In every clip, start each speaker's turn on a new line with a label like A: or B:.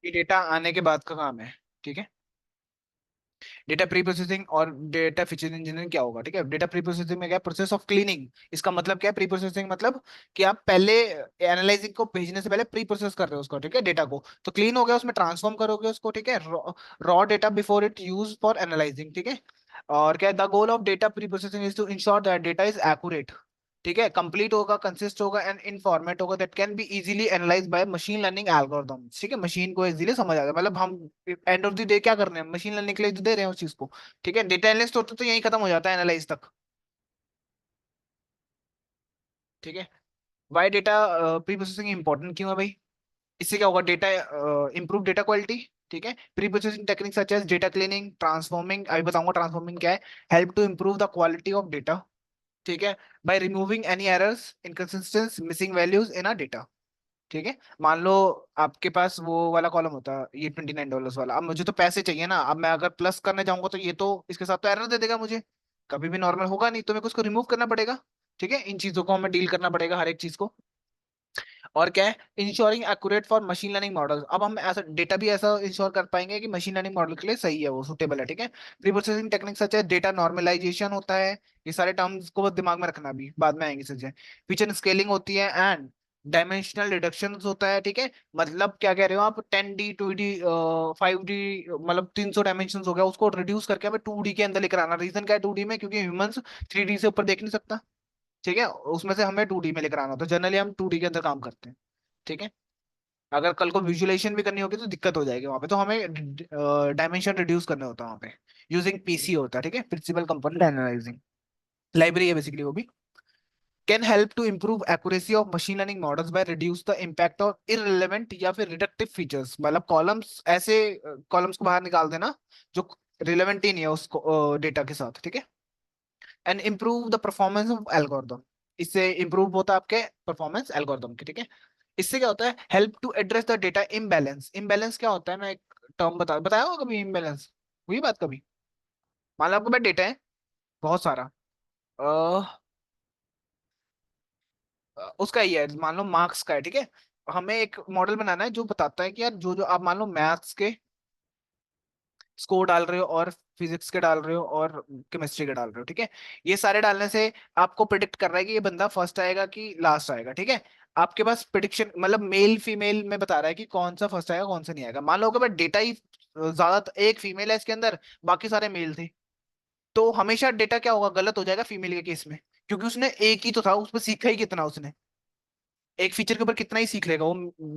A: ये डेटा आने के बाद का काम है। ठीक है। डेटा प्री प्रोसेसिंग और डेटा फीचर इंजीनियरिंग क्या होगा? ठीक है, डेटा प्री प्रोसेसिंग में क्या, प्रोसेस ऑफ क्लीनिंग। इसका मतलब क्या है प्री प्रोसेसिंग? मतलब कि आप पहले एनालाइजिंग को भेजने से पहले प्री प्रोसेस कर रहे हो उसको, ठीक है, डेटा को। तो क्लीन हो गया, उसमें ट्रांसफॉर्म करोगे उसको, ठीक है, raw data before it use for analysing. ठीक है। और क्या, the goal of data pre processing is to ensure that data is accurate, ठीक है, कंप्लीट होगा, कंसिस्ट होगा एंड इन फॉर्मेट होगा that can be easily analyse by machine learning algorithms. ठीक है, मशीन को इजीली समझ आ जाए, मतलब हम एंड ऑफ द डे क्या कर रहे हैं, मशीन लर्निंग के लिए तो दे रहे हैं उस चीज को। ठीक है, डेटा एनालिस्ट होते तो यही खत्म हो जाता है, एनालाइज तक। ठीक है। Why data pre processing important क्यों है भाई? इससे क्या होगा, डेटा इंप्रूव डेटा क्वालिटी। ठीक है, preprocessing technique such as data cleaning, transforming, अभी बताऊंगा ट्रांसफॉर्मिंग क्या है, help to improve the quality of data. ठीक है, by removing any errors, inconsistence, missing values in a data. ठीक है, मान लो आपके पास वो वाला कॉलम होता है, ये $29 वाला, अब मुझे तो पैसे चाहिए ना, अब मैं अगर प्लस करने जाऊंगा तो ये तो इसके साथ तो एरर दे देगा मुझे, कभी भी नॉर्मल होगा नहीं, तो मेरे को उसको रिमूव करना पड़ेगा। ठीक है, इन चीजों को हमें डील करना पड़ेगा, हर एक चीज को। और क्या है, ensuring accurate for machine learning model. अब हम ऐसा डेटा भी ऐसा इंश्योर कर पाएंगे कि मशीन लर्निंग मॉडल के लिए सही है, वो सुटेबल है। ठीक है, प्री प्रोसेसिंग टेक्निक सच है डेटा नॉर्मलाइजेशन होता है, ये सारे टर्म्स को बस दिमाग में रखना, भी बाद में आएंगे सच है। फीचर स्केलिंग होती है एंड डायमेंशनल रिडक्शन होता है। ठीक है, मतलब क्या कह रहे हो आप, 10D 2D 5D, मतलब 300 डायमेंशन हो गया, उसको रिड्यूस करके हमें 2D के अंदर लेकर आना। रीजन क्या है 2D में, क्योंकि ह्यूमंस 3D से ऊपर देख नहीं सकता। ठीक है, उसमें से हमें 2D में लेकर आना होता है, जनरली हम 2D के अंदर काम करते हैं। ठीक है, अगर कल को विजुअलाइजेशन भी करनी होगी तो दिक्कत हो जाएगी वहां पे, तो हमें डायमेंशन रिड्यूस करना होता है वहां पे, यूजिंग पीसी होता है। ठीक है, प्रिंसिपल कंपोनेंट एनालाइजिंग लाइब्रेरी है बेसिकली वो भी। Can help to improve accuracy of machine learning models by reduce the impact of irrelevant या फिर रिडक्टिव फीचर्स, मतलब कॉलम्स, ऐसे कॉलम्स को बाहर निकाल देना जो रिलेवेंट ही नहीं है उसको डेटा के साथ। ठीक है, and improve the performance of algorithm, इससे इंप्रूव होता है आपके परफॉर्मेंस एल्गोरिदम की। ठीक है, इससे क्या होता है, help to address the data imbalance. Imbalance क्या होता है, मैं एक टर्म बताया होगा कभी, इम्बैलेंस हुई बात कभी? मान लो आपके पास डेटा है बहुत सारा, अ, उसका ही है, मान लो मार्क्स का है। ठीक है, हमें एक मॉडल बनाना है जो बताता है कि यार जो जो आप मान लो मैथ्स के स्कोर डाल रहे हो और फिजिक्स के डाल रहे हो और केमिस्ट्री के डाल रहे हो, ठीक है, ये सारे डालने से आपको प्रिडिक्ट कर रहा है कि ये बंदा फर्स्ट आएगा कि लास्ट आएगा। ठीक है, आपके पास प्रिडिक्शन, मतलब मेल फीमेल में बता रहा है कि कौन सा फर्स्ट आएगा कौन सा नहीं आएगा। मान लो कि डेटा ही ज्यादा, एक फीमेल है इसके अंदर, बाकी सारे मेल थे, तो हमेशा डेटा क्या होगा, गलत हो जाएगा फीमेल के केस में, क्योंकि उसने एक ही तो था, उस पर सीखा ही कितना उसने, एक फीचर के ऊपर कितना ही सीख लेगा वो,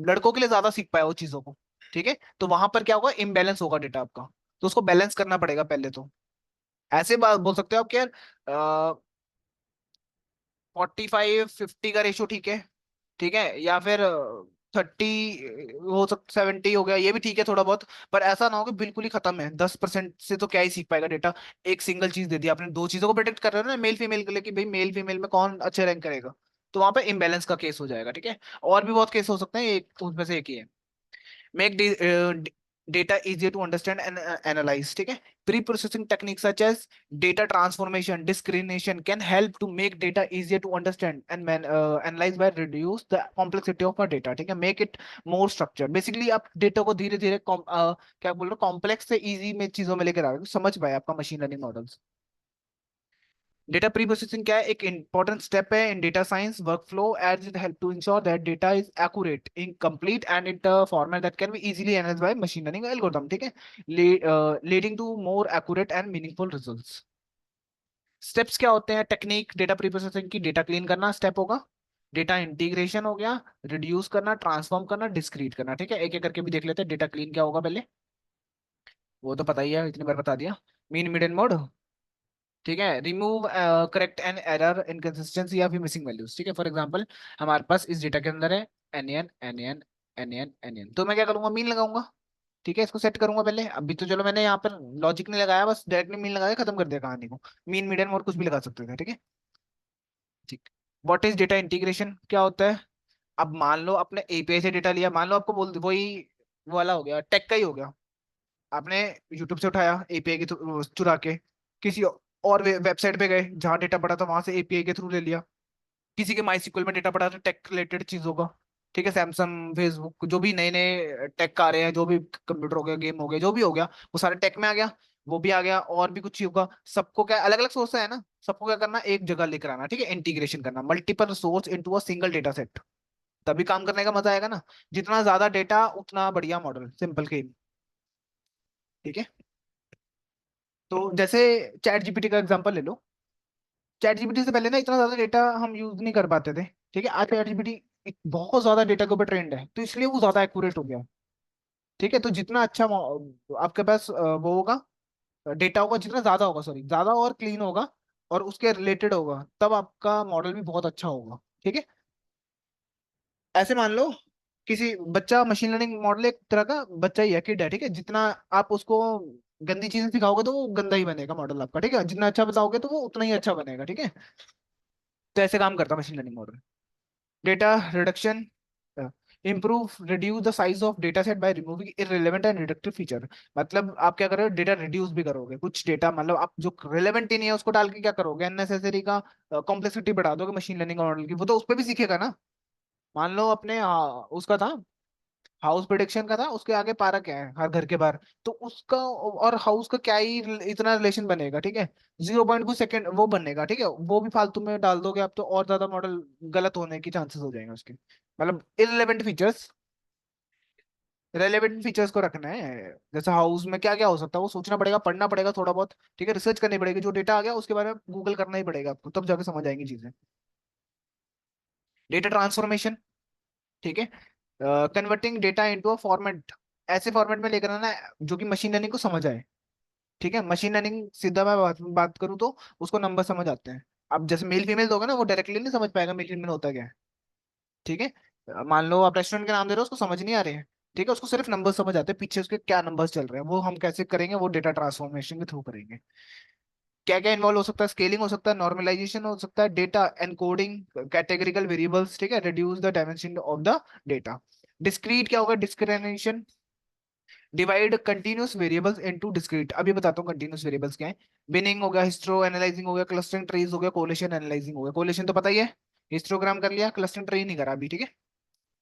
A: लड़कों के लिए ज्यादा सीख पाया वो चीजों को। ठीक है, तो वहां पर क्या होगा, इम्बेलेंस होगा डेटा आपका, तो उसको बैलेंस करना पड़ेगा पहले तो। ऐसे बात बोल सकते हो आप कि यार 45-50 का रेशियो ठीक है, ठीक है, या फिर 30 हो सकता, 70 हो गया, ये भी ठीक है थोड़ा बहुत। पर ऐसा ना हो कि बिल्कुल ही खत्म है, 10% से तो क्या ही सीख पाएगा डेटा। एक सिंगल चीज दे दी आपने, दो चीजों को प्रोटेक्ट कर रहे हो ना, मेल फीमेल के लिए, कि भाई मेल फीमेल में कौन अच्छे रैंक करेगा, तो वहां पे इम्बेलेंस का केस हो जाएगा। ठीक है, और भी बहुत केस हो सकते हैं, एक उनमें से एक ही है। Make data easier to understand and analyze. ठीक है, preprocessing technique such as data transformation, discrimination can help to make data easier to understand and analyze by reduce the complexity of our data. ठीक है, make it more structured. Basically आप data को धीरे धीरे क्या बोल रहे हो, कॉम्प्लेक्स से इजी में चीजों में लेकर आ रहे हो, समझ पाए आपका machine learning models. Data pre processing क्या है, एक इंपॉर्टेंट स्टेप है in data science workflow, as it help to ensure that data is accurate, incomplete and in format that can be easily analysed by machine learning algorithm. ठीक है, leading to more accurate and meaningful results. Steps क्या होते हैं, technique data pre processing की, data clean करना step होगा, data integration हो गया, रिड्यूस करना, ट्रांसफॉर्म करना, डिस्क्रीट करना। ठीक है, एक एक करके भी देख लेते हैं। डेटा क्लीन क्या होगा पहले, वो तो पता ही है, इतनी बार बता दिया। मीन मीडियन मोड, ठीक है, remove correct an error, inconsistency या फिर मिसिंग वैल्यूज। ठीक है, फॉर एग्जांपल हमारे पास इस डेटा के अंदर है N N N N N N N, तो मैं क्या करूंगा, मीन लगाऊंगा। ठीक है, इसको सेट करूंगा पहले, अभी तो चलो मैंने यहाँ पर लॉजिक नहीं लगाया, बस डायरेक्टली मीन लगा के खत्म कर दिया कहानी को। मीन मीडियन और कुछ भी लगा सकते थे। ठीक है, ठीक। व्हाट इज डेटा इंटीग्रेशन, क्या होता है? अब मान लो आपने एपीआई से डेटा लिया, मान लो आपको बोल वही वो वाला हो गया, टेक का ही हो गया, आपने यूट्यूब से उठाया एपीआई के चुरा के, किसी और वेबसाइट पे गए जहां डेटा पड़ा था, वहां से एपीआई के थ्रू ले लिया, किसी के माई सीक्वल में डेटा पड़ा था टेक रिलेटेड चीजों का, ठीक है, सैमसंग, फेसबुक, जो भी नए नए टेक आ रहे हैं, जो भी कंप्यूटर हो गया, गेम हो गया, जो भी हो गया, वो सारे टेक में आ गया। वो भी आ गया, और भी कुछ होगा। सबको क्या अलग अलग सोर्स है ना, सबको क्या करना, एक जगह लेकर आना, ठीक है, इंटीग्रेशन करना, multiple source into a single data set. तभी काम करने का मजा आएगा ना। जितना ज्यादा डेटा उतना बढ़िया मॉडल, सिंपल गेम। ठीक है। तो जैसे चैट जीपीटी का एग्जांपल ले लो। चैट जीपीटी से पहले ना इतना ज्यादा डेटा हम यूज नहीं कर पाते थे। ठीक है, आज चैट जीपीटी बहुत ज्यादा डेटा के ऊपर ट्रेंड है, तो इसलिए वो ज्यादा एक्यूरेट हो गया। ठीक है, तो जितना अच्छा आपके पास वो होगा, डेटा होगा, जितना ज्यादा होगा, सॉरी, ज्यादा और क्लीन होगा, और उसके रिलेटेड होगा, तब आपका मॉडल भी बहुत अच्छा होगा। ठीक है। ऐसे मान लो, किसी बच्चा, मशीन लर्निंग मॉडल एक तरह का बच्चा ही है, किड है। ठीक है, जितना आप उसको गंदी चीजें सिखाओगे तो वो गंदा ही बनेगा मॉडल आपका। ठीक है, जितना अच्छा बताओगे तो वो उतना ही अच्छा बनेगा। ठीक है। तो ऐसे काम करता है machine learning model. Data reduction, improve reduce the size of data set by removing irrelevant and reductive feature। मतलब आप क्या कर रहे हो, डेटा रिड्यूस भी करोगे, कुछ डेटा मतलब आप जो रिलेवेंट ही नहीं है उसको डाल के क्या करोगे, अननेसेसरी का कॉम्प्लेक्सिटी बढ़ा दोगे मशीन लर्निंग मॉडल की, वो तो उस पर भी सीखेगा ना। मान लो अपने उसका था, हाउस प्रिडिक्शन का था, उसके आगे पार्क है हर घर के बाहर, तो उसका और हाउस का क्या ही इतना रिलेशन बनेगा। ठीक है, 0.2 सेकेंड वो बनेगा। ठीक है, वो भी फालतू में डाल दोगे आप तो और ज्यादा मॉडल गलत होने की चांसेस हो जाएंगे उसके। मतलब इररिलेवेंट फीचर्स, रेलेवेंट फीचर्स को रखना है। जैसे हाउस में क्या क्या हो सकता है वो सोचना पड़ेगा, पढ़ना पड़ेगा थोड़ा बहुत। ठीक है, रिसर्च करनी पड़ेगी, जो डेटा आ गया उसके बारे में गूगल करना ही पड़ेगा आपको, तब जाके समझ आएंगी चीजें। डेटा ट्रांसफॉर्मेशन, ठीक है, converting data into a format, ऐसे फॉर्मेट में लेकर आना जो कि मशीन लर्निंग को समझ आए। ठीक है, मशीन लर्निंग सीधा मैं बात करूँ तो उसको नंबर समझ आते हैं। अब जैसे मेल फीमेल दोगे ना, वो डायरेक्टली नहीं समझ पाएगा मेल फीमेल होता क्या है। ठीक है, मान लो आप रेस्टोरेंट के नाम दे रहे हो, उसको समझ नहीं आ रहे हैं। ठीक है, उसको सिर्फ नंबर समझ आते हैं, पीछे उसके क्या नंबर्स चल रहे हैं, वो हम कैसे करेंगे, वो डेटा ट्रांसफॉर्मेशन के थ्रू करेंगे। क्या क्या इन्वॉल्व हो सकता है, स्केलिंग हो सकता है, नॉर्मलाइजेशन हो सकता है, डेटा एनकोडिंग, कैटेगरिकल वेरिएबल्स। ठीक है, reduce the dimension of the data. Discrete क्या होगा, discrimination, divide continuous variables into discrete. अभी बताता हूँ कंटिन्यूस वेरिएबल्स क्या है। बिनिंग हो गया, हिस्ट्रो एनालाइजिंग हो गया, क्लस्टरिंग ट्रीज हो गया, कोलेशन एनालाइजिंग हो गया। कोलेशन तो पता ही है, हिस्टोग्राम कर लिया, क्लस्टरिंग ट्री नहीं करा अभी। ठीक है,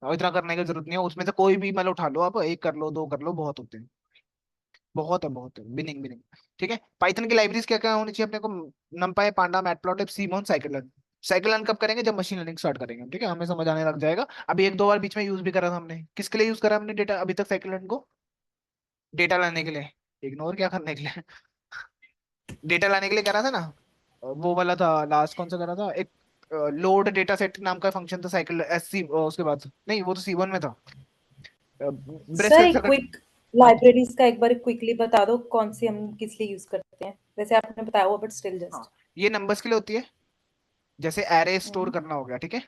A: और इतना करने की जरूरत नहीं है, उसमें से कोई भी मतलब उठा लो आप, एक कर लो, दो कर लो, बहुत होते हैं। बहुत है बिनिंग बिनिंग। ठीक है, पाइथन की लाइब्रेरीज क्या क्या होनी चाहिए अपने को, नमपाई, पांडा, मैटप्लॉटलिब, सीमोन, साइकिलन। साइकिलन कब करेंगे, जब मशीन लर्निंग स्टार्ट करेंगे। ठीक है, हमें समझ आने लग जाएगा। अभी एक दो बार बीच में यूज भी करा था हमने, किसके लिए यूज करा हमने डेटा अभी तक साइकिलन को, डेटा लाने के लिए, इग्नोर क्या करने के लिए, डेटा लाने के लिए करा था ना। वो वाला था, लास्ट कौन सा करा था, एक लोड डेटा सेट नाम का फंक्शन था साइकिल एस सी, उसके बाद नहीं, वो तो C1 में था। ब्रेस्ट
B: सर
A: सेंसर
B: एक
A: का।
B: क्विक
A: हाँ जी।
B: लाइब्रेरीज का एक बार क्विकली बता दो कौन सी हम किस लिए यूज करते हैं, वैसे आपने बताया हुआ बट स्टिल
A: हाँ,
B: जस्ट।
A: ये नंबर्स के लिए होती है। जैसे एरे स्टोर करना हो गया। ठीक है,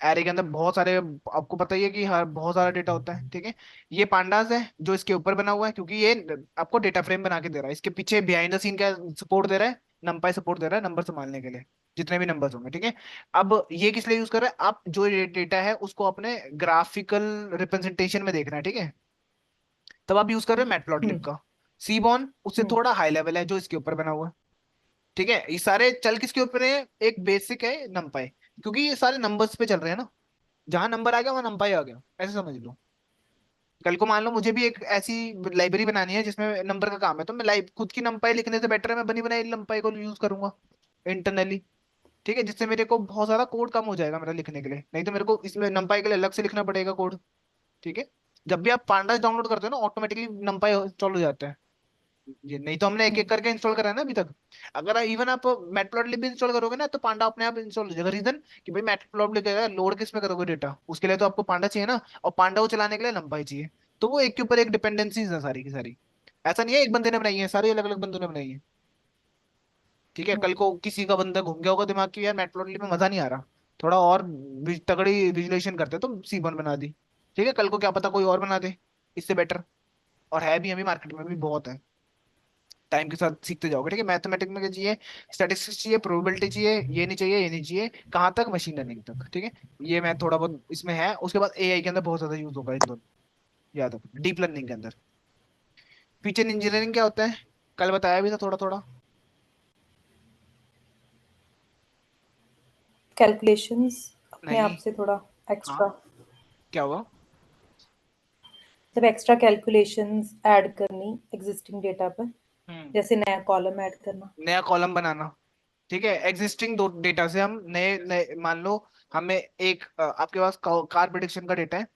A: एरे के अंदर बहुत सारे, आपको पता ही है कि हर बहुत सारा डेटा होता है। ठीक है, ये पांडास है जो इसके ऊपर बना हुआ है, क्योंकि ये आपको डेटा फ्रेम बना के दे रहा है। इसके पीछे बिहाइंड द सीन क्या सपोर्ट दे रहा है, नंपाई सपोर्ट दे रहा है नंबर संभालने के लिए, जितने भी नंबर्स होंगे। ठीक है, अब ये किस लिए यूज कर रहे हैं, आप जो डेटा है उसको अपने ग्राफिकल रिप्रेजेंटेशन में देखना है। ठीक है, तब आप यूज कर रहे हो मैटप्लॉटलिब
B: हम्म।
A: का। सीबॉन उससे
B: हम्म।
A: थोड़ा हाई लेवल है, जो इसके ऊपर बना हुआ है। ठीक है, ये सारे चल किसके ऊपर है, एक बेसिक है नंपाई, क्योंकि ये सारे नंबर्स पे चल रहे हैं ना, जहां नंबर आ गया वहां नंपाई आ गया, ऐसे समझ लो। कल को मान लो मुझे भी एक ऐसी लाइब्रेरी बनानी है जिसमें नंबर का काम है, तो मैं लाइव खुद की नंपाई लिखने से बेटर है मैं बनी बनाई नंपाई को यूज करूंगा इंटरनली। ठीक है, जिससे मेरे को बहुत ज्यादा कोड कम हो जाएगा मेरा लिखने के लिए, नहीं तो मेरे को इसमें नंपाई के लिए अलग से लिखना पड़ेगा कोड। ठीक है, जब भी आप पांडास डाउनलोड करते हो ना, ऑटोमेटिकली नंपाई इंस्टॉल हो जाता है। ये नहीं तो हमने एक एक
B: हम्म।
A: करके इंस्टॉल करा है ना अभी तक। अगर इवन आप मैटप्लॉटलिब भी इंस्टॉल करोगे ना, तो पांडा अपने आप इंस्टॉल हो जाएगा। रीजन कि भाई मैटप्लॉटलिब का लोड किस में करोगे डेटा, उसके लिए तो आपको पांडा चाहिए ना, और पांडा को चलाने के लिए numpy चाहिए। तो वो एक के ऊपर एक डिपेंडेंसीज है सारी की सारी। ऐसा नहीं है एक बंदे ने बनाई है, सारी अलग अलग बंदों ने बनाई है। ठीक है, कल को किसी का बंदा घूम गया होगा दिमाग की, यार मैटप्लॉटलिब में मजा नहीं आ रहा, थोड़ा और तगड़ी विजुलेशन करते तो C1 बना दी। ठीक है, कल को क्या पता कोई और बना दे इससे बेटर। और है भी, अभी मार्केट में भी बहुत है, टाइम के साथ सीखते जाओगे। ठीक है, मैथमेटिक्स में क्या चाहिए, स्टैटिस्टिक्स चाहिए, प्रोबेबिलिटी चाहिए, ये नहीं चाहिए, ये नहीं चाहिए, कहाँ तक, मशीन लर्निंग तक। ठीक है, ये मैं थोड़ा बहुत इसमें है, उसके बाद AI के अंदर बहुत ज्यादा यूज होगा इन दोनों, याद रखो, डीप लर्निंग के अंदर। फीचर इंजीनियरिंग क्या होता है, कल बताया भी था थोड़ा थोड़ा।
B: कैलकुलेशंस अपने आप
A: नहीं।
B: से थोड़ा
A: हाँ,
B: एक्स्ट्रा।
A: क्या हुआ?
B: जब एक्स्ट्रा कैलकुलेशंस ऐड करनी एग्जिस्टिंग डेटा पर,
A: हम्म।
B: जैसे नया कॉलम ऐड करना।
A: नया कॉलम बनाना। ठीक है, एग्जिस्टिंग दो डेटा से हम नए नए मान लो हमें एक आपके पास कार प्रिडिक्शन का डेटा है,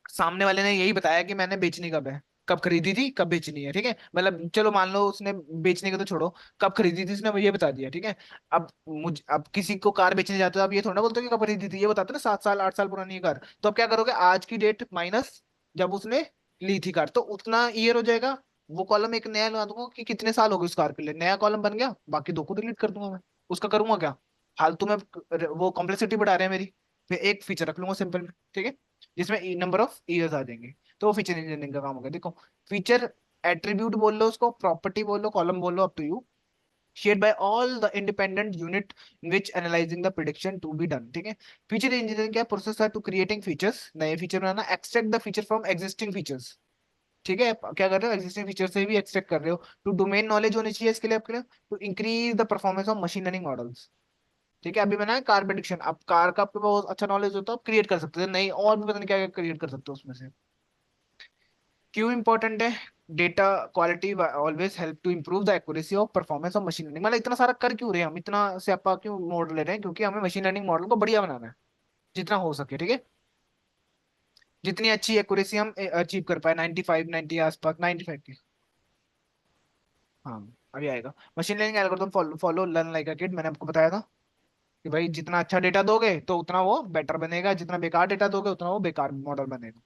A: सामने वाले ने यही बताया कि मैंने बेचनी कब है, कब खरीदी थी कब बेचनी है, ठीक है, मतलब चलो मान लो उसने बेचने का तो छोड़ो, कब खरीदी थी उसने मुझे ये बता दिया, ठीक है। अब किसी को कार बेचने जाते हो आप ये थोड़ा ना बोलते हो कि कब खरीदी थी, ये बताते हो ना 7 साल 8 साल पुरानी है कार, तो अब क्या करोगे, आज की डेट माइनस जब उसने ली थी कार, तो उतना ईयर हो जाएगा। वो कॉलम एक नया लगा दूंगा कि कितने साल हो गए उस कार के लिए, नया कॉलम बन गया, बाकी दो को डिलीट कर दूंगा मैं। उसका करूंगा क्या, फालतू में वो कॉम्प्लेक्सिटी बढ़ा रहे हैं मेरी। फिर एक फीचर रख लूंगा सिंपल में, ठीक है, जिसमें नंबर ऑफ ईयर्स आ जाएंगे, तो वो फीचर इंजीनियरिंग का काम होगा। देखो, फीचर एट्रीब्यूट बोल लो उसको, प्रॉपर्टी बोल लो, कॉलम बोल लो, up to you, shared by all the independent unit which analysing the prediction to be done, ठीक है। फीचर इंजीनियरिंग क्या प्रोसेस है, टू क्रिएटिंग फीचर्स, नए फीचर बनाना, extract the feature from existing features, ठीक है, आप क्या कर रहे हो, एग्जिस्टिंग फीचर से भी एक्सट्रैक्ट कर रहे हो। टू डोमेन नॉलेज होनी चाहिए इसके लिए आपके लिए, to increase the performance of machine learning models, ठीक है। अभी मैंने कार प्रेडिक्शन, अब कार का आपके पास अच्छा नॉलेज होता है, आप क्रिएट कर सकते हो, नहीं और भी पता नहीं क्या क्या क्रिएट कर सकते हो उसमें से। क्यों इंपॉर्टेंट है, data quality always help to improve the accuracy of performance of machine learning, मतलब इतना सारा कर क्यों रहे हैं हम, इतना से आप क्यों मॉडल ले रहे हैं, क्योंकि हमें मशीन लर्निंग मॉडल को बढ़िया बनाना है जितना हो सके, ठीक है। जितनी अच्छी एक्यूरेसी हम अचीव कर पाए, 95 90 आसपास, 95 की। हाँ, अभी आएगा। Machine learning algorithm follow follow learn like a kid, मैंने आपको बताया था कि भाई जितना अच्छा डेटा दोगे तो उतना वो बेटर बनेगा, जितना बेकार डेटा दोगे उतना वो बेकार मॉडल बनेगा।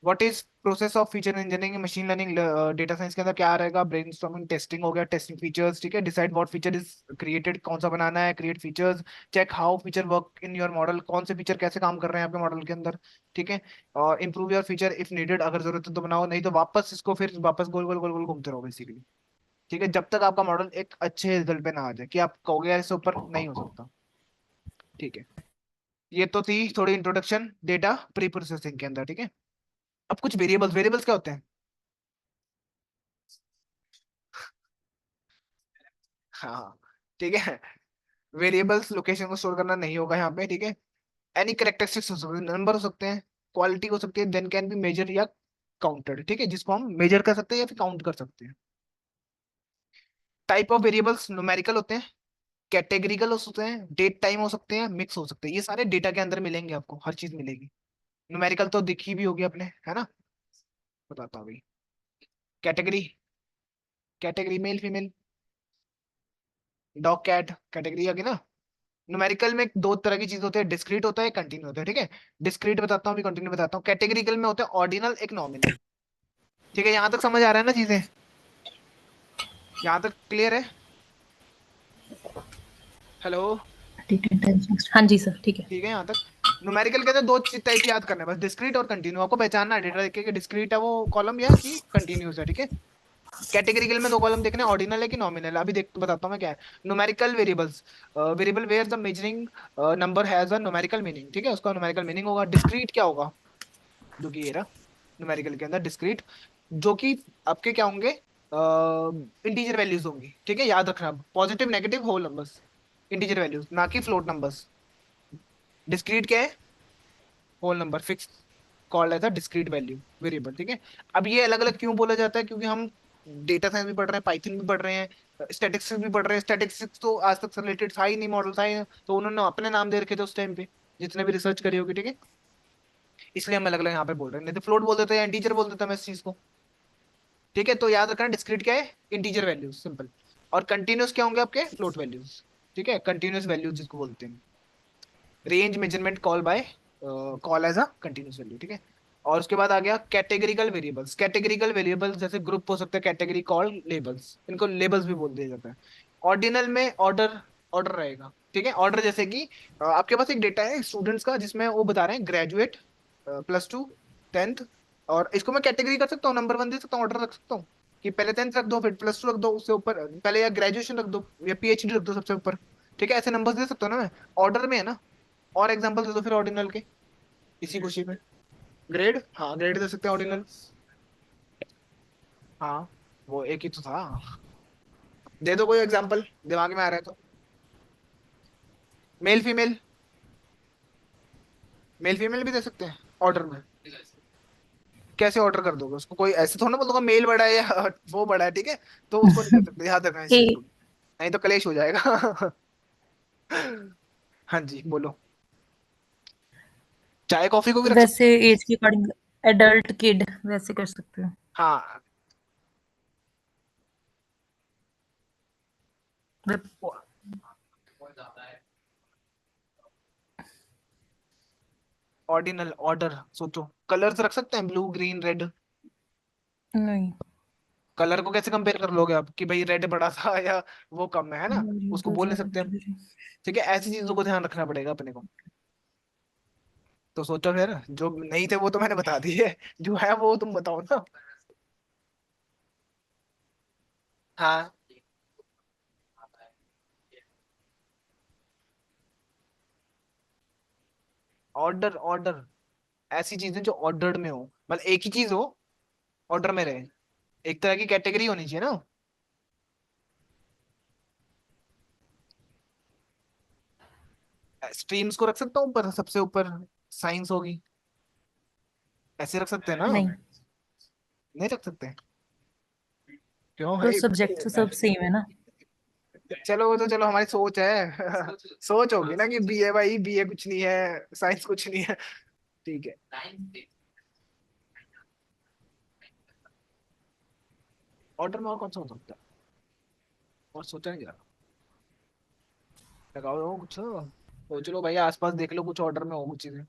A: What is process of feature engineering, machine learning data science के अंदर क्या रहेगा, ब्रेनस्टॉर्मिंग, टेस्टिंग हो गया, टेस्टिंग फीचर्स, ठीक है, decide what feature is created, कौन सा बनाना है, create features, check how feature work in your model, कौन से फीचर कैसे काम कर रहे हैं आपके मॉडल के अंदर, ठीक है, और improve your feature if needed, अगर जरूरत है तो बनाओ, नहीं तो वापस इसको फिर वापस गोल गोल गोल गोल घूमते रहो बेसिकली, ठीक है, जब तक आपका मॉडल एक अच्छे रिजल्ट पे ना आ जाए कि आप कहोगे यार इससे ऊपर नहीं हो सकता, ठीक है। ये तो थी थोड़ी इंट्रोडक्शन डेटा प्री प्रोसेसिंग के अंदर, ठीक है। अब कुछ वेरिएबल्स, वेरिएबल्स क्या होते हैं? हाँ, ठीक है, वेरिएबल्स लोकेशन को स्टोर करना नहीं होगा यहाँ पे, ठीक है। एनी करेक्टरिस्टिक्स हो सकते हैं, नंबर हो सकते हैं, क्वालिटी हो सकती है, देन कैन बी मेजर या काउंटेड, ठीक है, जिसको हम मेजर कर सकते हैं या फिर काउंट कर सकते हैं। टाइप ऑफ वेरिएबल्स न्यूमेरिकल होते हैं, कैटेगरिकल हो सकते हैं, डेट टाइम हो सकते हैं, मिक्स हो सकते हैं, ये सारे डेटा के अंदर मिलेंगे, आपको हर चीज मिलेगी। न्यूमेरिकल तो दिखी भी होगी अपने, है ना, बताता हूँ भाई। Category, category male female, dog cat, category आ गई ना। न्यूमेरिकल में दो तरह की चीज होते हैं, डिस्क्रीट होता है, कंटिन्यू होता है, ठीक है। डिस्क्रीट बताता हूँ, कंटिन्यू बताता हूँ। कैटेगरिकल में होता है ऑर्डिनल, एक नॉमिनल, ठीक है, यहाँ तक समझ आ रहा है ना चीजें, यहाँ तक क्लियर है? हेलो?
B: हाँ जी सर, ठीक है।
A: ठीक है यहाँ तक। न्यूमेरिकल के अंदर दो टाइप याद करना है बस, डिस्क्रीट और कंटिन्यू, आपको पहचानना है डेटा देख के कि डिस्क्रीट है वो कॉलम या कि कंटिन्यूस है, ठीक है। कैटेगरिकल में दो कॉलम देखने, ऑर्डिनल है कि नॉमिनल, अभी देख बताता हूँ मैं क्या है। Numerical variables, variable where the measuring number has a numerical meaning, ठीक है, उसका न्यूमेरिकल मीनिंग होगा। डिस्क्रीट क्या होगा, जो कि ये रहा, न्यूमेरिकल के अंदर डिस्क्रीट, जो कि आपके क्या होंगे, इंटीजर वैल्यूज होंगी, ठीक है, याद रखना, positive negative whole numbers, integer values, ना कि फ्लोट नंबर्स। डिस्क्रीट क्या है, whole number fix, called as a discrete value variable, ठीक है। अब ये अलग अलग क्यों बोला जाता है, क्योंकि हम डेटा साइंस भी पढ़ रहे हैं, पाइथन भी पढ़ रहे हैं, स्टैटिस्टिक्स भी पढ़ रहे हैं, स्टैटिस्टिक्स तो आज तक रिलेटेड था ही नहीं, मॉडल था ही नहीं, तो उन्होंने अपने नाम दे रखे थे उस टाइम पे, जितने भी रिसर्च करी होगी, ठीक है, इसलिए हम अलग अलग यहाँ पे बोल रहे हैं, नहीं तो फ्लोट बोल देते हैं, इंटीजर बोल देते हैं मैं इस चीज को, ठीक है। तो याद रखना डिस्क्रीट क्या है, इंटीजर वैल्यूज, सिंपल। और कंटिन्यूस क्या होंगे आपके, फ्लोट वैल्यूज, ठीक है, कंटिन्यूस वैल्यूज जिसको बोलते हैं। Range measurement call by, call as a continuous value, ठीक है। और उसके बाद आ गया कैटेगरिकल वेरिएबल्स, कैटेगरिकल वेरिएबल्स जैसे ग्रुप हो सकते हैं, कैटेगरी कॉल लेबल्स, इनको लेबल्स भी बोल दिया जाता है। ऑर्डिनल में ऑर्डर, ऑर्डर रहेगा, ठीक है, ऑर्डर जैसे कि आपके पास एक डेटा है स्टूडेंट्स का, जिसमें वो बता रहे हैं ग्रेजुएट, +2, 10th, और इसको मैं कैटेगरी कर सकता हूँ, नंबर वन दे सकता हूँ, ऑर्डर रख सकता हूँ कि पहले 10th रख दो, फिर +2 रख दो, उससे ऊपर पहले या ग्रेजुएशन रख दो या PhD रख दो सबसे ऊपर, ठीक है, ऐसे नंबर्स दे सकता हूँ ना मैं, ऑर्डर में है ना। और एग्जांपल दे दो फिर ऑर्डिनल के, इसी खुशी में। ग्रेड, हाँ ग्रेड दे सकते हैं ऑर्डिनल, हाँ, वो एक ही तो था। दे दो कोई एग्जांपल दिमाग में आ रहा है तो। मेल फीमेल, मेल फीमेल भी दे सकते हैं ऑर्डर में? कैसे ऑर्डर कर दोगे उसको? कोई ऐसे थोड़ा ना बोल दूंगा मेल बड़ा है या वो बड़ा है, ठीक है? तो उसको नहीं कर सकते, याद रखना इस
B: ए,
A: चीज को, नहीं तो कलेश हो जाएगा। हाँ जी बोलो। चाय कॉफी को भी रख सकते
B: वैसे
A: हैं।
B: एज के अकॉर्डिंग एडल्ट किड वैसे कर सकते हो।
A: हाँ।
B: मतलब
A: ऑर्डिनल ऑर्डर सोचो, कलर्स रख सकते हैं, ब्लू ग्रीन रेड।
B: नहीं।
A: कलर को कैसे कंपेयर कर लोगे आप कि भाई रेड बड़ा था या वो कम है ना? उसको बोल नहीं सकते हम। ठीक है, ऐसी चीजों को ध्यान रखना पड़ेगा अपने को। तो सोचो फिर, जो नहीं थे वो तो मैंने बता दिए, जो है वो तुम बताओ ना। हाँ। ऑर्डर ऑर्डर ऐसी चीजें जो ऑर्डर्ड में हो, मतलब एक ही चीज हो, ऑर्डर में रहे, एक तरह की कैटेगरी होनी चाहिए ना। स्ट्रीम्स को रख सकता हूँ ऊपर, सबसे ऊपर साइंस होगी, ऐसे रख सकते हैं ना?
B: नहीं,
A: नहीं रख सकते? क्यों
B: तो
A: भाई?
B: सब्जेक्ट तो सब सेम है ना।
A: चलो वो तो चलो हमारी सोच है। सोच होगी ना कि बी ए, भाई बी ए कुछ नहीं है, साइंस कुछ नहीं है। ठीक है। ऑर्डर में और कौन सा हो सकता है? और सोचा नहीं जा रहा। लगाओ कुछ, सोच लो भाई, आसपास देख लो, कुछ ऑर्डर में हो कुछ चीजें।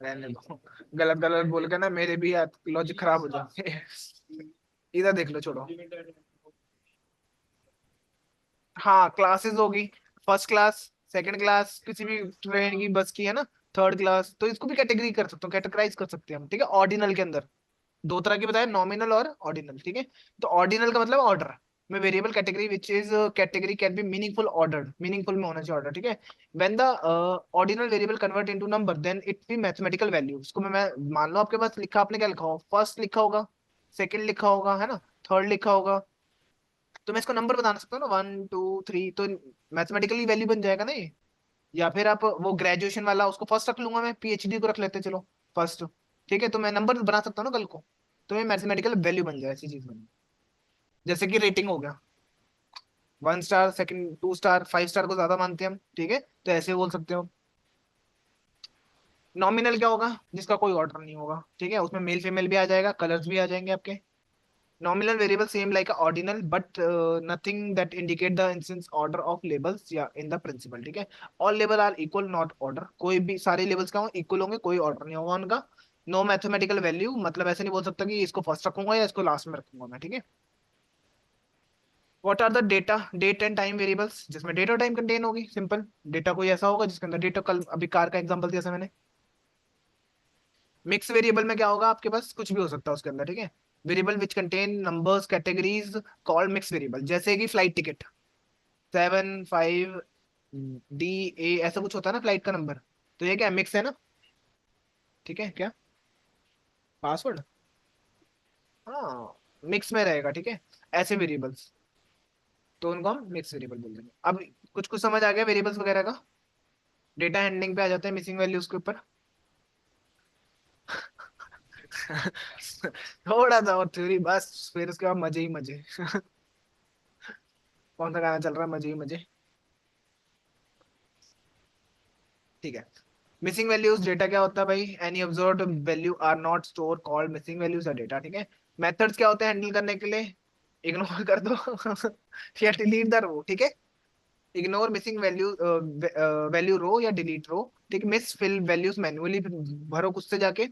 A: रहने दो, गलत गलत बोल के ना मेरे भी लॉजिक खराब हो जाते। इधर देख लो, छोड़ो। हाँ क्लासेस होगी, फर्स्ट क्लास, सेकंड क्लास, किसी भी ट्रेन की बस की है ना, थर्ड क्लास, तो इसको भी कैटेगरी कर सकते हो, कैटेगराइज कर सकते हैं हम, ठीक है? ऑर्डिनल के अंदर दो तरह के बताए, नॉमिनल और ऑर्डिनल, ठीक है? तो ऑर्डिनल का मतलब ऑर्डर में variable category which is category can be meaningful ordered, meaningful में होना चाहिए ऑर्डर, ठीक है? When the ordinal variable convert into number then it be mathematical value. इसको मैं मान लो आपके पास लिखा, आपने क्या लिखा हो, फर्स्ट लिखा होगा, सेकंड लिखा होगा, है ना, थर्ड लिखा होगा, तो मैं इसको नंबर बता सकता हूँ ना, 1 2 3, तो मैथमेटिकली वैल्यू बन जाएगा ना ये। या फिर आप वो ग्रेजुएशन वाला, उसको फर्स्ट रख लूंगा मैं, पीएचडी को रख लेते हैं, चलो फर्स्ट, ठीक है? तो मैं नंबर बना सकता हूँ ना कल को, तो ये मैथमेटिकल वैल्यू बन जाए, ऐसी चीज बनी। जैसे कि रेटिंग हो गया, 1 स्टार, सेकंड 2 स्टार, 5 स्टार को ज्यादा मानते हैं हम, ठीक है? तो ऐसे बोल सकते हो। नॉमिनल क्या होगा? जिसका कोई ऑर्डर नहीं होगा, ठीक है? उसमें मेल फीमेल भी आ जाएगा, कलर्स भी आ जाएंगे आपके। Nominal variable same like a ordinal, but nothing that indicate the instance order of labels या in the principle, ठीक है? All label are equal not order, कोई भी सारे labels का हो इक्वल होंगे, कोई ऑर्डर नहीं होगा उनका। नो मैथमेटिकल वैल्यू, मतलब ऐसे नहीं बोल सकता कि इसको फर्स्ट रखूंगा या इसको लास्ट में रखूंगा मैं, ठीक है? What are the data, date and time variables, जिसमें डेट और टाइम कंटेन होगी, सिंपल। डेटा कोई ऐसा होगा जिसके अंदर डेटा, कल अभी कार का एग्जांपल दिया था मैंने। मिक्स वेरिएबल में क्या होगा, आपके पास कुछ भी हो सकता है उसके अंदर, ठीक है? Variable which contain numbers categories called mix variable, जैसे कि फ्लाइट टिकट 7 5 D A, ऐसा कुछ होता है ना फ्लाइट का नंबर, तो ये क्या मिक्स है ना, ठीक है क्या? पासवर्ड, हाँ, मिक्स में रहेगा, ठीक है? ऐसे वेरिएबल्स, तो उनको हम मिक्स वेरिएबल बोल देंगे। अब कुछ कुछ समझ आ गया वेरिएबल्स वगैरह का? डेटा हैंडलिंग पे आ जाते हैं, मिसिंग वैल्यूज के ऊपर। थोड़ा सा और थ्योरी बस, फिर उसके बाद मजे ही मजे। कौन सा गाना चल रहा है, मजे ही मजे? ठीक है। मिसिंग वैल्यूज डेटा क्या होता है भाई? Any observed value are not store called missing values are data, ठीक है? मेथड्स क्या होते हैं हैंडल करने के लिए? इग्नोर कर दो या डिलीट द रो, ठीक है? इग्नोर मिसिंग वैल्यू, वैल्यू रो या डिलीट रो, ठीक? मिस फिल वैल्यूज मैन्युअली भरो खुद से जाके,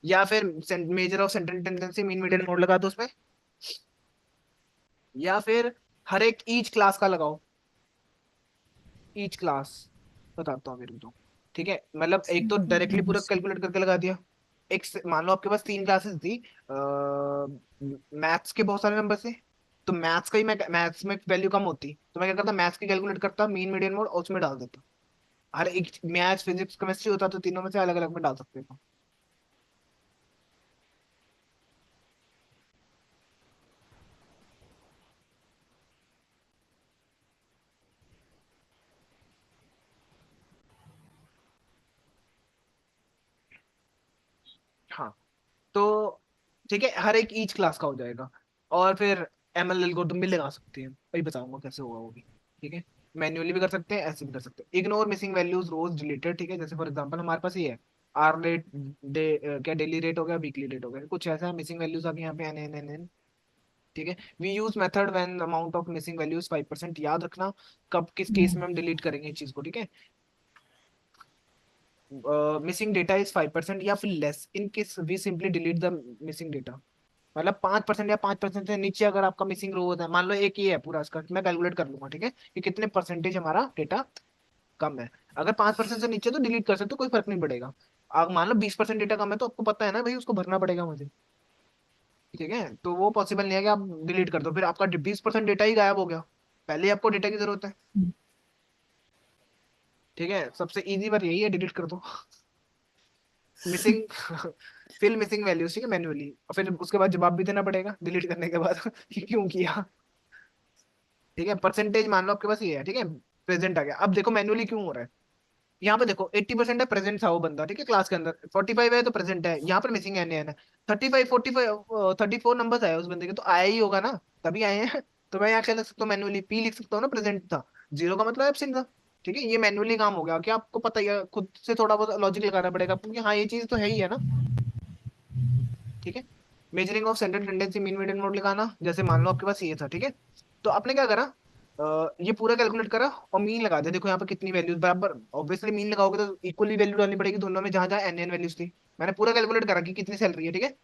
A: या फिर measure of central tendency mean median mode लगा दो उसमें, या फिर हर एक ईच क्लास का लगाओ, ईच क्लास, बताता हूँ मेरे को, ठीक है? मतलब एक तो डायरेक्टली पूरा कैलकुलेट करके लगा दिया। मान लो आपके पास 3 क्लासेस थी, मैथ्स के बहुत सारे नंबर से, तो मैथ्स का ही मैं, मैथ्स में वैल्यू कम होती तो मैं क्या करता, मैथ्स की कैलकुलेट करता मीन मीडियन मोड और उसमें डाल देता, हर एक मैथ्स फिजिक्स केमिस्ट्री होता तो तीनों में से अलग अलग में डाल सकते थे। हाँ, तो ठीक है, हर एक ईच क्लास का हो जाएगा। और फिर एमएल एल्गोरिथम भी लगा सकते हैं, वही बताऊंगा कैसे होगा वो भी। ठीक है, मैन्युअली भी कर सकते हैं, ऐसे भी कर सकते हैं। इग्नोर मिसिंग वैल्यूज रोज डिलीटेड, ठीक है, जैसे फॉर एग्जांपल हमारे पास ये है आर रेट, क्या डेली रेट हो गया, वीकली रेट हो गया, कुछ ऐसा मिसिंग वैल्यूज आ गई यहाँ पे एन एन एन एन। ठीक है, we use method when amount of missing values 5%, याद रखना कब किस केस में हम डिलीट करेंगे इस चीज को। ठीक है, मिसिंग डेटा इज 5% या फिर less, in case we simply delete the missing data. मतलब 5% या 5% से नीचे अगर आपका मिसिंग रो होता है, मान लो एक ही है पूरा इसका, मैं कैलकुलेट कर लूंगा, ठीक है, कि कितने परसेंटेज हमारा डेटा कम है। अगर 5% से नीचे तो डिलीट कर सकते हो, कोई फर्क नहीं पड़ेगा। अगर मान लो 20% डेटा कम है, तो आपको पता है ना भाई, उसको भरना पड़ेगा मुझे। ठीक है, तो वो पॉसिबल नहीं है कि आप डिलीट कर दो, फिर आपका 20% डेटा ही गायब हो गया। पहले ही आपको डेटा की जरूरत है। ठीक है, सबसे इजी बात यही है, डिलीट कर दो मिसिंग फिल मिसिंग वैल्यूज, ठीक है, मैन्युअली। और फिर उसके बाद जवाब भी देना पड़ेगा डिलीट करने के बाद कि क्यों किया। ठीक है, परसेंटेज मान लो आपके पास ये है, ठीक है, प्रेजेंट आ गया। अब देखो मैन्युअली क्यों हो रहा है। यहाँ पे देखो 80% है, प्रेजेंट था वो बंदा, ठीक है, क्लास के अंदर 45 है तो प्रेजेंट है, यहाँ पर मिसिंग है है 35 45 34 नंबर आया उस बंदे के, तो आया ही होगा ना, तभी आए हैं। तो मैं यहाँ क्या लिख सकता हूँ, मैन्युअली पी लिख सकता हूँ ना, प्रेजेंट था। जीरो का मतलब एब्सेंट था। ठीक है, ये मैन्युअली काम हो गया, क्या आपको पता ही है, खुद से थोड़ा बहुत लॉजिक लगाना पड़ेगा, क्योंकि हाँ ये चीज तो है ही है ना। ठीक है, measuring of central tendency, mean median mode लगाना, जैसे मान लो आपके पास ये था, ठीक है, तो आपने क्या करा, ये पूरा कैलकुलेट करा और मीन लगा दिया। देखो यहाँ पे कितनी वैल्यूज बराबर, ऑब्वियसली मीन लगाओगे तो इक्वली वैल्यू डालनी पड़ेगी दोनों में, जहां जहां एन एन वैल्यूज थी। मैंने पूरा कैलकुलेट करा कि कितनी सैलरी है। ठीक है,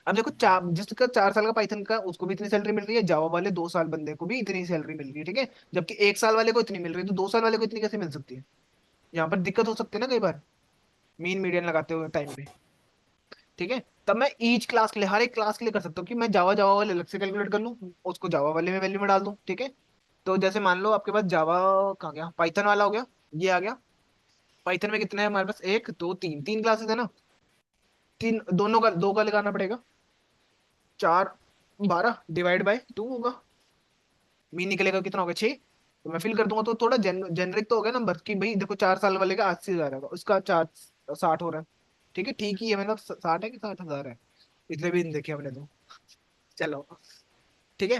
A: अब देखो जिसका 4 साल का पाइथन का, उसको भी इतनी सैलरी मिल रही है, जावा वाले 2 साल बंदे को भी इतनी सैलरी मिल रही है। ठीक है, जबकि 1 साल वाले को इतनी मिल रही है, तो 2 साल वाले को इतनी कैसे मिल सकती है। यहाँ पर दिक्कत हो सकती है ना कई बार, मीन मीडियन लगाते हुए टाइम पे। ठीक है, तब मैं ईच क्लास के लिए, हर एक क्लास के लिए कर सकता हूँ कि मैं जावा जावा वाले अलग से कैलकुलेट कर लूँ, उसको जावा वाले में वैल्यू में डाल दूँ। ठीक है, तो जैसे मान लो आपके पास जावा कहाँ गया, पाइथन वाला हो गया, ये आ गया। पाइथन में कितने हैं हमारे पास, एक दो तीन, तीन क्लासेस है ना, तीन दोनों का, दो का लगाना पड़ेगा, 4 12 डिवाइड बाय 2 होगा, मीन निकलेगा कितना होगा, 6। तो मैं फिल कर दूंगा, तो थोड़ा जेनरिक तो हो गया नंबर कि भाई देखो 4 साल वाले का 80,000 होगा, उसका 60 हो रहा है। ठीक है, ठीक ही है, मतलब 60 है कि 60,000 है, इतने भी नहीं देखे हमने तो। चलो, ठीक है,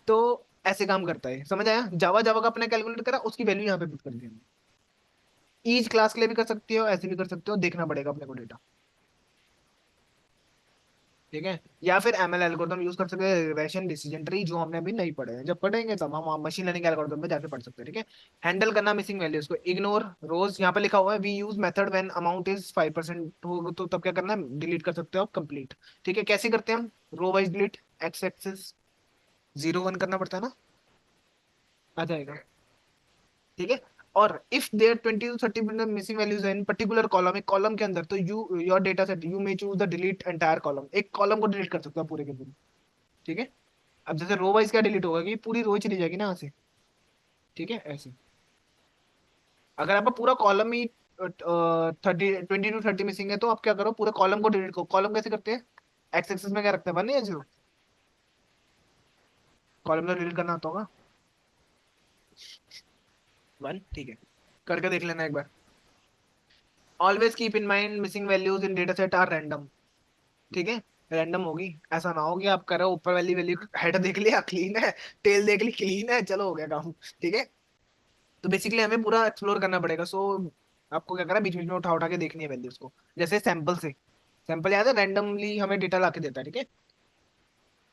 A: तो ऐसे काम करता है, समझ आया। जावा जावा का अपने कैलकुलेट करा, उसकी वैल्यू यहाँ पे पुट कर दी हमने। ईच क्लास के लिए भी कर सकते हो, ऐसे भी कर सकते हो, देखना पड़ेगा अपने को डेटा। ठीक है, या फिर एमएल एल्गोरिथम यूज कर सकते हैं, रिग्रेशन डिसीजन ट्री, जो हमने अभी नहीं पढ़े हैं, जब पढ़ेंगे तब हम मशीन लर्निंग एल्गोरिथम में जाके पढ़ सकते हैं। ठीक है, हैंडल करना मिसिंग वैल्यूज को, इग्नोर रोज, यहाँ पे लिखा हुआ है we use method when amount is 5% हो, तो तब क्या करना है, डिलीट कर सकते हो आप कंप्लीट। ठीक है, कैसे करते हैं हम, row wise delete, X axis 0 1 करना पड़ता है ना, आ जाएगा। ठीक है, और if there 20 to 30 missing values in particular column, एक कॉलम के अंदर, तो you your data set you may choose the delete entire column, एक कॉलम को डिलीट कर सकते हो पूरे के पूरे। ठीक है, अब जैसे रो वाइज क्या डिलीट होगा कि पूरी रो चली जाएगी ना यहाँ से। ठीक है, ऐसे अगर आपका पूरा कॉलम ही 20 to 30 मिसिंग है, तो आप क्या करो, पूरे कॉलम को डिलीट करो। कॉलम कैसे करते हैं, एक्स एक्सिस में क्या रखते हैं, 1 या 0, कॉलम तो डिलीट करना आता होगा 1। ठीक है, करके देख लेना एक बार। Always keep in mind missing values in data set are random. ठीक है, रैंडम होगी, ऐसा ना हो कि आप करो ऊपर वाली वैल्यू, हेड देख लिया क्लीन है, टेल देख ली क्लीन है, चलो हो गया काम। ठीक है, तो बेसिकली हमें पूरा एक्सप्लोर करना पड़ेगा। सो आपको क्या करना है, बीच बीच में उठा उठा के देखनी है वैल्यूज को, जैसे सैंपल से, सैंपल याद है, रैंडमली हमें डेटा ला के देता है। ठीक है,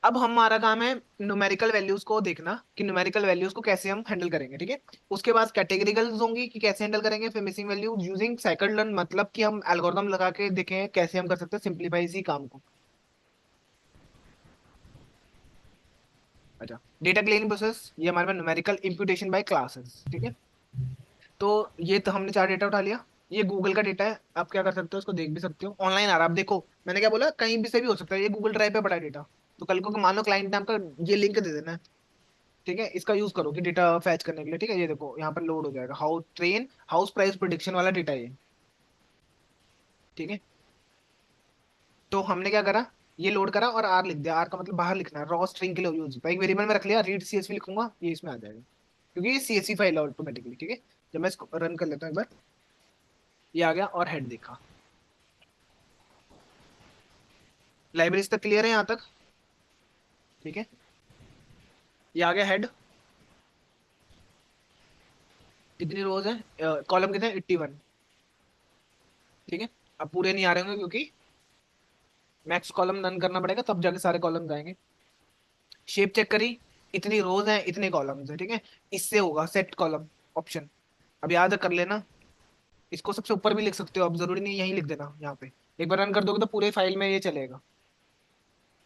A: अब हमारा काम है न्यूमेरिकल वैल्यूज को देखना, कि न्यूमेरिकल वैल्यूज को कैसे हम हैंडल करेंगे। ठीक है, उसके बाद कैटेगरिकल होंगी कि कैसे हैंडल करेंगे, फिर missing value using cycle learn, मतलब कि हम एल्गोरिथम लगा के देखें कैसे हम कर सकते हैं सिंप्लीफाई इसी काम को। अच्छा, डेटा क्लीनिंग प्रोसेस, ये हमारे पास न्यूमेरिकल इंप्यूटेशन बाय क्लासेस। ठीक है, तो ये तो हमने 4 डेटा उठा लिया। ये गूगल का डेटा है, आप क्या कर सकते हो, उसको देख भी सकते हो, ऑनलाइन आ रहा है। आप देखो मैंने क्या बोला, कहीं भी से भी हो सकता है, ये गूगल ड्राइव पे पड़ा डेटा। तो कल को मान लो क्लाइंट ने आपका ये लिंक दे देना है, ठीक है, इसका यूज करो कि डेटा फैच करने के लिए। ठीक है, ये देखो यहाँ पर लोड हो जाएगा, हाउस प्राइस प्रिडिक्शन वाला डेटा ये। ठीक है, तो हमने क्या करा, ये लोड करा और आर लिख दिया। आर का मतलब बाहर लिखना है, रॉ स्ट्रिंग के लिए यूज होता है। एक वेरिएबल में रख लिया, रीड सीएसवी लिखूंगा, ये इसमें आ जाएगा क्योंकि ये सीएसवी फाइल है ऑटोमेटिकली। ठीक है, जब मैं इसको रन कर लेता हूँ एक बार, ये आ गया और हेड देखा। लाइब्रेरीज तक क्लियर है यहाँ तक? ठीक है, ये आ गया हेड। कितनी रोज है, कॉलम कितने, 81। ठीक है, अब पूरे नहीं आ रहे होंगे क्योंकि मैक्स कॉलम रन करना पड़ेगा, तब जाके सारे कॉलम आएंगे। शेप चेक करी, इतनी रोज है इतने कॉलम्स है। ठीक है, इससे होगा सेट कॉलम ऑप्शन। अब याद कर लेना, इसको सबसे ऊपर भी लिख सकते हो, अब जरूरी नहीं यहीं लिख देना यहाँ पे। एक बार रन कर दोगे तो पूरे फाइल में ये चलेगा।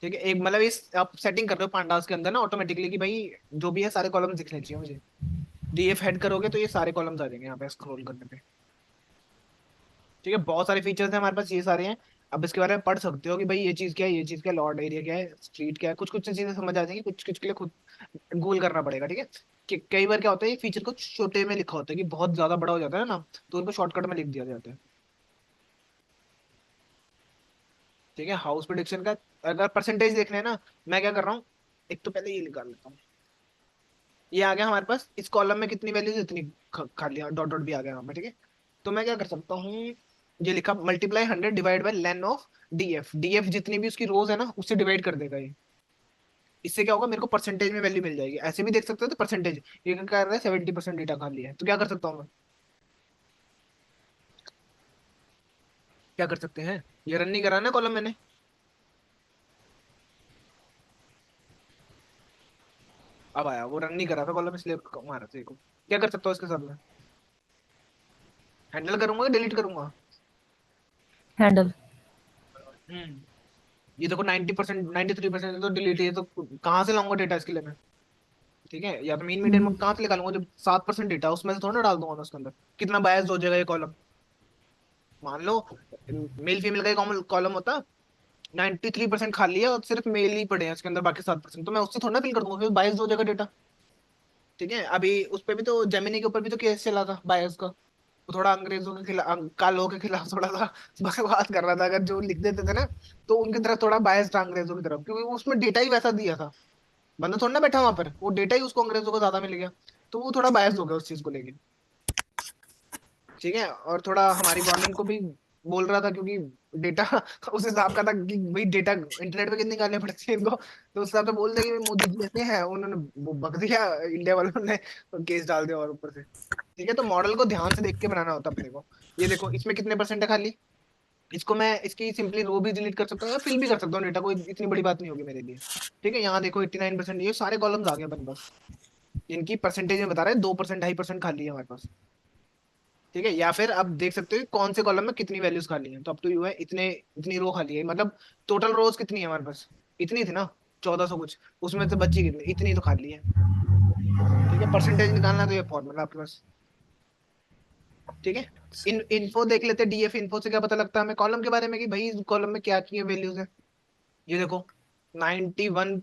A: ठीक है, एक मतलब इस आप सेटिंग कर रहे हो पांडास के अंदर ना ऑटोमेटिकली कि भाई जो भी है सारे कॉलम्स दिखने चाहिए मुझे। डीएफ हेड करोगे तो ये सारे कॉलम्स आ जाएंगे यहाँ पे स्क्रॉल करने पे। ठीक है, बहुत सारे फीचर्स हैं हमारे पास, ये सारे हैं। अब इसके बारे में पढ़ सकते हो कि भाई ये चीज क्या है, ये चीज क्या है, लॉर्ड एरिया क्या है, स्ट्रीट क्या है, कुछ कुछ चीजें समझ आ जाएंगी, कुछ कुछ के लिए खुद गूगल करना पड़ेगा। ठीक है, कि कई बार क्या होता है, ये फीचर को छोटे में लिखा होता है कि बहुत ज्यादा बड़ा हो जाता है ना, तो उनको शॉर्टकट में लिख दिया जाता है। ठीक है, हाउस प्रोडिक्शन का अगर परसेंटेज देखना है ना, मैं क्या कर रहा हूँ, एक तो पहले ये निकाल लेता हूँ। ये आ गया हमारे पास, इस कॉलम में कितनी वैल्यूज, इतनी खाली डॉट डॉट भी आ गया यहाँ पे। ठीक है, तो मैं क्या कर सकता हूँ, ये लिखा multiply 100 divide by lane of DF. DF जितनी भी उसकी रोज है ना, उससे डिवाइड कर देगा ये। इससे क्या होगा, मेरे को परसेंटेज में वैल्यू मिल जाएगी। ऐसे भी देख सकते हो तो परसेंटेज, ये क्या कर रहा है, 70% डेटा खाली है, तो क्या कर सकता हूँ मैं, क्या कर सकते हैं, ये रन नहीं करा ना कॉलम मैंने। अब आया, वो रन नहीं करा था कॉलम, इसलिए मारा था को। क्या कर सकता हूँ इसके साथ में, हैंडल करूंगा डिलीट करूंगा।
B: हैंडल।
A: हम्म, ये देखो 90%, 93% तो डिलीट है, ये तो कहाँ से लाऊंगा डेटा इसके लिए मैं। ठीक है, या तो मीन मीडियन में कहाँ से निकालूंगा, जब 7% डेटा उसमें से थोड़ा ना डाल दूंगा मैं उसके अंदर। कितना बायस हो जाएगा ये कॉलम। मान लो मेल फीमेल का कॉमन कॉलम होता, 93% खाली है और सिर्फ मेल ही पड़े हैं इसके अंदर, बाकी 7%, तो मैं उससे थोड़ा ना फिल कर दूंगा, फिर बायस हो जाएगा डेटा। ठीक है, अभी उस पे भी तो, जेमिनी के ऊपर भी तो केस चला था बायस का। वो थोड़ा अंग्रेजों के खिलाफ, कालों के खिलाफ थोड़ा सा बकवास कर रहा था, अगर जो लिख देते थे ना, तो उनकी तरफ थोड़ा बायस था अंग्रेजों की तरफ, क्योंकि उसमें डेटा ही वैसा दिया था। बंदा थोड़ा ना बैठा वहां पर, वो डेटा ही उसको अंग्रेजों को ज्यादा मिल गया, तो वो थोड़ा बायस हो गया उस चीज को लेके। ठीक है, और थोड़ा हमारी गवर्नमेंट को भी बोल रहा था, क्योंकि डेटा उस हिसाब का था कि भाई डेटा इंटरनेट पे कितनी निकालने पड़ती है इनको, तो उस हिसाब से बोल दिया कि मोदी जी ऐसे हैं, उन्होंने वो बक दिया इंडिया वालों ने, केस डाल दिया और ऊपर से। ठीक है, तो मॉडल को ध्यान से देख के बनाना होता है अपने को। ये देखो इसमें कितने परसेंट है खाली, इसको मैं इसकी सिंपली रो भी डिलीट कर सकता हूँ या फिल भी कर सकता हूँ डेटा, कोई इतनी बड़ी बात नहीं होगी मेरे लिए। ठीक है, यहाँ देखो 89%, ये सारे कॉलम्स आ गए अपने पास। इनकी परसेंटेज में बता रहे हैं, 2%, 2.5% खाली है हमारे पास। ठीक है, या फिर आप देख सकते हो कौन से कॉलम में कितनी वैल्यूज खाली हैं, तो अब तो यू है इतने, इतनी रो खाली है, मतलब टोटल रोज कितनी है हमारे पास, इतनी थी ना, 1400 कुछ, उसमें से बची कितनी, इतनी तो खाली है। ठीक है, परसेंटेज निकालना तो ये फॉर्मूला आपके पास। ठीक है, इन्फो देख लेते हैं, डीएफ इन्फो से क्या पता लगता है हमें कॉलम के बारे में कि भाई इस कॉलम में क्या की वैल्यूज है। ये देखो 91,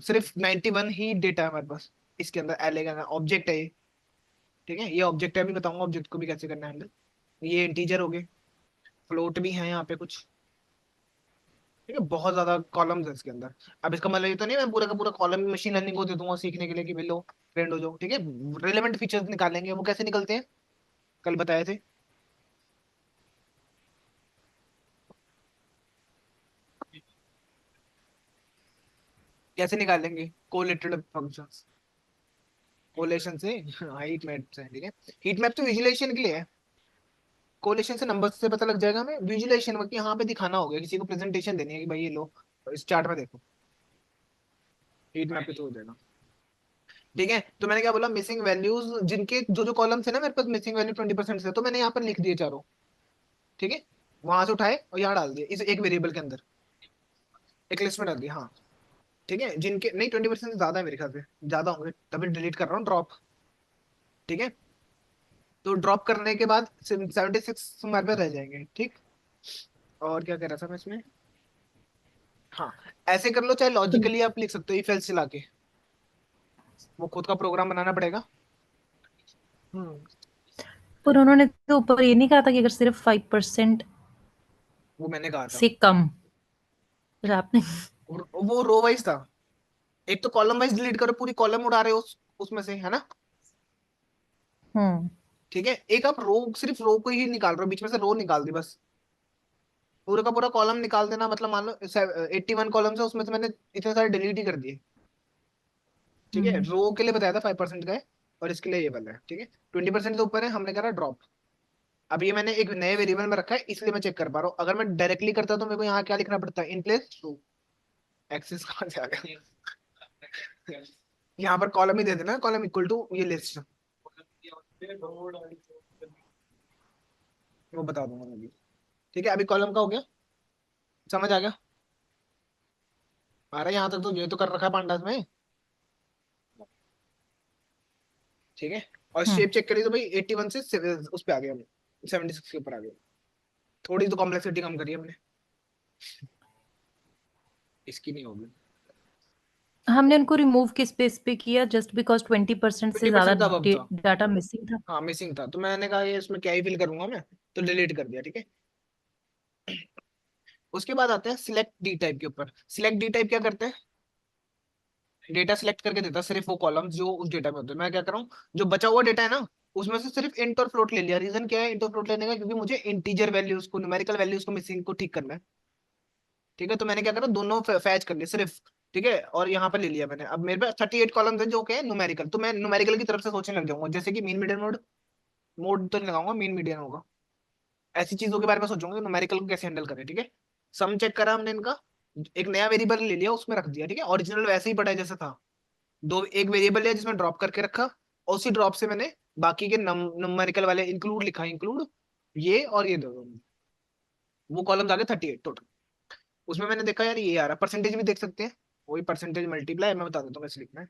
A: सिर्फ 91 ही डेटा है हमारे पास इसके अंदर, एलेगा ऑब्जेक्ट है ये। ठीक है, ये ऑब्जेक्ट है, अभी बताऊंगा ऑब्जेक्ट को भी कैसे करना है। ये इंटीजर हो गए, फ्लोट भी है यहाँ पे कुछ। ठीक है, बहुत ज्यादा कॉलम्स है इसके अंदर। अब इसका मतलब ये तो नहीं मैं पूरा का पूरा कॉलम मशीन लर्निंग को दे दूंगा सीखने के लिए कि लो ट्रेंड हो जाओ। ठीक है, रिलेवेंट फीचर्स निकालेंगे, वो कैसे निकलते हैं, कल बताए थे। कैसे निकालेंगे, कोलेटेड फंक्शंस, कोलेशन से हीट मैप से। ठीक है, हीट मैप तो विजुलेशन के लिए है, कोलेशन से नंबर्स से पता लग जाएगा हमें, विजुलेशन वक्त यहाँ पे दिखाना होगा, किसी को प्रेजेंटेशन देनी है कि भाई ये लो इस चार्ट में देखो, हीट मैप पे तो हो जाएगा। ठीक है, तो मैंने क्या बोला, मिसिंग वैल्यूज, जिनके जो जो कॉलम्स है ना मेरे पास, मिसिंग वैल्यू 20% से, तो मैंने यहाँ पर लिख दिए चारों। ठीक है, वहां से उठाए और यहाँ डाल दिए, इस एक वेरिएबल के अंदर, एक लिस्ट में डाल दिया। हाँ, ठीक है, जिनके नहीं 20% से ज्यादा है मेरे ख्याल से, ज्यादा होंगे, तभी डिलीट कर रहा हूँ, ड्रॉप। ठीक है, तो ड्रॉप करने के बाद 76 हमारे पास रह जाएंगे। ठीक, और क्या कह रहा था मैं इसमें, हाँ, ऐसे कर लो, चाहे लॉजिकली आप लिख सकते हो इफ एल्स चला के। वो खुद का प्रोग्राम बनाना पड़ेगा। हम्म।
B: पर उन्होंने तो ऊपर ये नहीं कहा था कि अगर सिर्फ 5%
A: वो मैंने कहा था।
B: से कम, फिर आपने।
A: वो रो वाइज था। एक तो कॉलम वाइज डिलीट करो, पूरी कॉलम उड़ा रहे हो उसमें से, है ना।
B: हम्म।
A: ठीक है, एक आप रो, सिर्फ रो को ही निकाल रहे हो, बीच में से रो निकाल दी बस। पूरा का पूरा कॉलम निकाल देना, मतलब मान लो 81 कॉलम्स है, उसमें से मैंने इतने सारे डिलीट ही कर दिए। ठीक है,
B: हम्म।
A: रो के लिए बताया था 5% का है, और इसके लिए ये वाला है। ठीक है, 20% तो ऊपर है, हमने करा ड्रॉप। अब ये मैंने एक नए वेरिएबल में रखा है, इसलिए मैं चेक कर पा रहा हूँ। अगर मैं डायरेक्टली करता तो मेरे को यहाँ क्या लिखना पड़ता है, इन प्लेस ट्रू। एक्सेस कहाँ से आ गया। यहाँ पर कॉलम ही दे देना, कॉलम इक्वल टू ये लिस्ट। वो बता दूंगा मैं अभी। ठीक है, अभी कॉलम का हो गया, समझ आ गया। आ रहा है यहाँ तक, तो ये तो कर रखा है पांडास में। ठीक है, और
B: हम्म।
A: शेप चेक करी तो भाई 81 से उस पे आ गया, हम 76 के ऊपर आ गया। थोड़ी तो कॉम्प्लेक्सिटी कम करी हमने, इसकी नहीं होगी।
B: हमने उनको रिमूव किस बेस पे किया? जस्ट बिकॉज 20% से
A: ट्वेंटी
B: ज्यादा
A: परसेंट का अब था।
B: डाटा मिसिंग था।
A: हाँ मिसिंग था, तो मैंने कहा ये इसमें क्या ही फिल करूंगा मैं, तो डिलीट कर दिया। ठीक है, उसके बाद आते हैं सिलेक्ट डी टाइप के ऊपर। सिलेक्ट डी टाइप क्या करते हैं, डेटा सिलेक्ट करके देता है सिर्फ वो कॉलम्स जो उस डेटा में होते हैं। मैं क्या कर रहा हूँ, जो बचा हुआ डेटा है ना, उसमें से सिर्फ इंट और फ्लोट ले लिया। रीजन क्या है इंट और फ्लोट लेने का, क्योंकि मुझे इंटीजर वैल्यूज को, न्यूमेरिकल वैल्यूज को मिसिंग को ठीक करना है। ठीक है, तो मैंने क्या करा, दोनों फैच कर लिए सिर्फ। ठीक है, और यहाँ पर ले लिया मैंने। अब मेरे पास 38 कॉलम्स हैं जो क्या है न्यूमेरिकल, तो मैं न्यूमेरिकल की तरफ से सोचने लग जाऊंगा, जैसे कि मीन मीडियन मोड। मोड तो नहीं लगाऊंगा, मीन मीडियन होगा। ऐसी चीजों के बारे में सोचूंगा कि न्यूमेरिकल को कैसे हैंडल करें। ठीक है, सम चेक करा हमने इनका, एक नया वेरिएबल ले लिया, उसमें रख दिया। ठीक है, ओरिजिनल वैसे ही पड़ा है जैसा था। दो एक वेरिएबल लिया जिसमें ड्रॉप करके रखा, और उसी ड्रॉप से मैंने बाकी के न्यूमेरिकल वाले इंक्लूड लिखा, इंक्लूड ये और ये दो। वो कॉलम आ गए 38 टोटल। उसमें मैंने देखा यार ये आ रहा, परसेंटेज भी देख सकते हैं, वही परसेंटेज मल्टीप्लाई, मैं बता देता हूँ कैसे लिखना है।